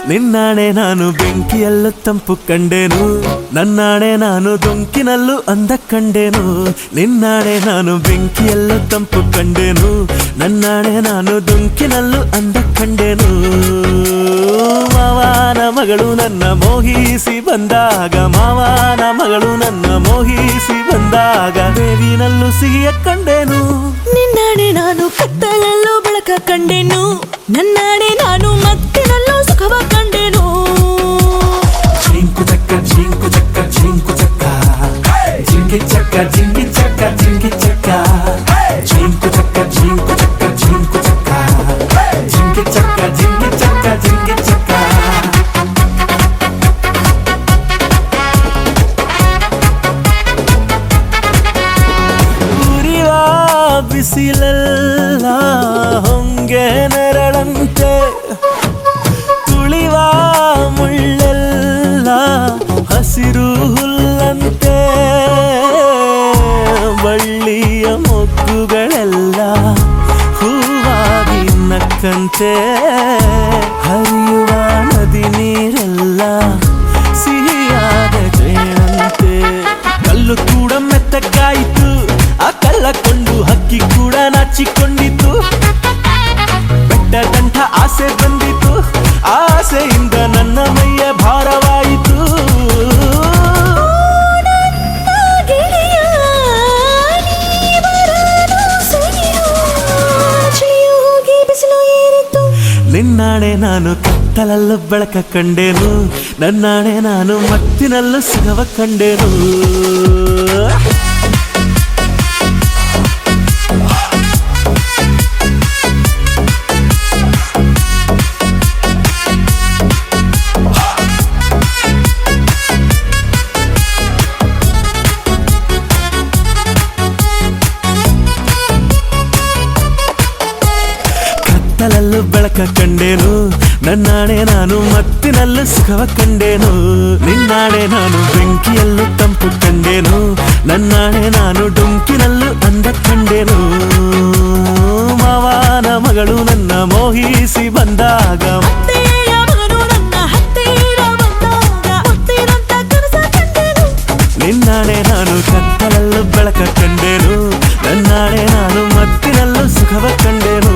ನಿನ್ನಾಣೆ ನಾನು ಬೆಂಕಿಯಲ್ಲೂ ತಂಪು ಕಂಡೆನು, ನನ್ನಾಣೆ ನಾನು ದೊಂಕಿನಲ್ಲೂ ಅಂದ ಕಂಡೆನು. ನಿನ್ನಾಣೆ ನಾನು ಬೆಂಕಿಯಲ್ಲೂ ತಂಪು ಕಂಡೆನು, ನನ್ನಾಣೆ ನಾನು ದೊಂಕಿನಲ್ಲೂ ಅಂದ ಕಂಡೆನು. ಮಾವನ ಮಗಳು ನನ್ನ ಮೋಹಿಸಿ ಬಂದಾಗ, ಮಾವನ ಮಗಳು ನನ್ನ ಮೋಹಿಸಿ ಬಂದಾಗ, ಬೇವಿನಲ್ಲೂ ಸಿಹಿಯ ಕಂಡೆನು. ನಿನ್ನಾಣೆ ನಾನು ಕತ್ತಲಲ್ಲೂ ಬೆಳಕ ಕಂಡೆನು, ನನ್ನಾಣೆ ನಾನು ಮತ್ತಿನಲ್ಲೂ ಸುಖವ ಕಂಡೆನು. ಜಿಂಕು ಚಕ್ಕ ಜಿಂಕು ಚಕ್ಕ ಜಿಂಕು ಚಕ್ಕ, ಜಿಂಗಿ ಚಕ್ಕ ಜಿಂಗಿ ಚಕ್ಕ ಜಿಂಗಿ ಚಕ್ಕ, ಜಿಂಕು ಚಕ್ಕ ಜಿಂಕು ಚಕ್ಕ ಜಿಂಕು ಚಕ್ಕ, ಜಿಂಗಿ ಚಕ್ಕ ಜಿಂಗಿ ಚಕ್ಕ ಜಿಂಗಿ ಚಕ್ಕ. ಉರಿವ ಬಿಸಿಲೆಲ್ಲ ಹೊಂಗೆ ನೆರಳಂತೆ, ತುಳಿವ ಮುಳ್ಳೆಲ್ಲ ಹಸಿರು ಹುಲ್ಲಂತೆ, ಬಳ್ಳಿಯ ಮೊಗ್ಗುಗಳೆಲ್ಲ ಹೂವಾಗಿ ನಕ್ಕಂತೆ, ಹರಿಯುವ ನದಿ ನೀರೆಲ್ಲ ಸಿಹಿಯಾದ ಜೇನಂತೆ. ಕಲ್ಲು ಕೂಡ ಮೆತ್ತಗಾಯಿತು, ಆ ಕಲ್ಲ ಕೊಂಡು ಹಕ್ಕಿ ಕೂಡ ನಾಚಿಕೊಂಡಿತು. ಬೆಟ್ಟದಂಥ ಆಸೆ ಬಂದಿತು, ಆಸೆಯಿಂದ ನನ್ನ ಮೈಯ ಭಾರವಾಯಿತು. ನಿನ್ನಾಣೆ ನಾನು ಕತ್ತಲಲ್ಲೂ ಬೆಳಕ ಕಂಡೆನು, ನನ್ನಾಣೆ ನಾನು ಮತ್ತಿನಲ್ಲೂ ಸುಖವ ಕಂಡೆನು. ಕತ್ತಲಲ್ಲೂ ಬೆಳಕ ಕಂಡೆನು, ನನ್ನಾಣೆ ನಾನು ಮತ್ತಿನಲ್ಲೂ ಸುಖವ ಕಂಡೆನು. ನಿನ್ನಾಣೆ ನಾನು ಬೆಂಕಿಯಲ್ಲೂ ತಂಪು ಕಂಡೆನು, ನನ್ನಾಣೆ ನಾನು ಡೊಂಕಿನಲ್ಲೂ ಅಂದ ಕಂಡೆನು. ಮಾವನ ಮಗಳು ನನ್ನ ಮೋಹಿಸಿ ಬಂದಾಗ, ನಿನ್ನಾಣೆ ನಾನು ಕತ್ತಲಲ್ಲೂ ಬೆಳಕ ಕಂಡೆನು, ನನ್ನಾಣೆ ನಾನು ಮತ್ತಿನಲ್ಲೂ ಸುಖವ ಕಂಡೆನು.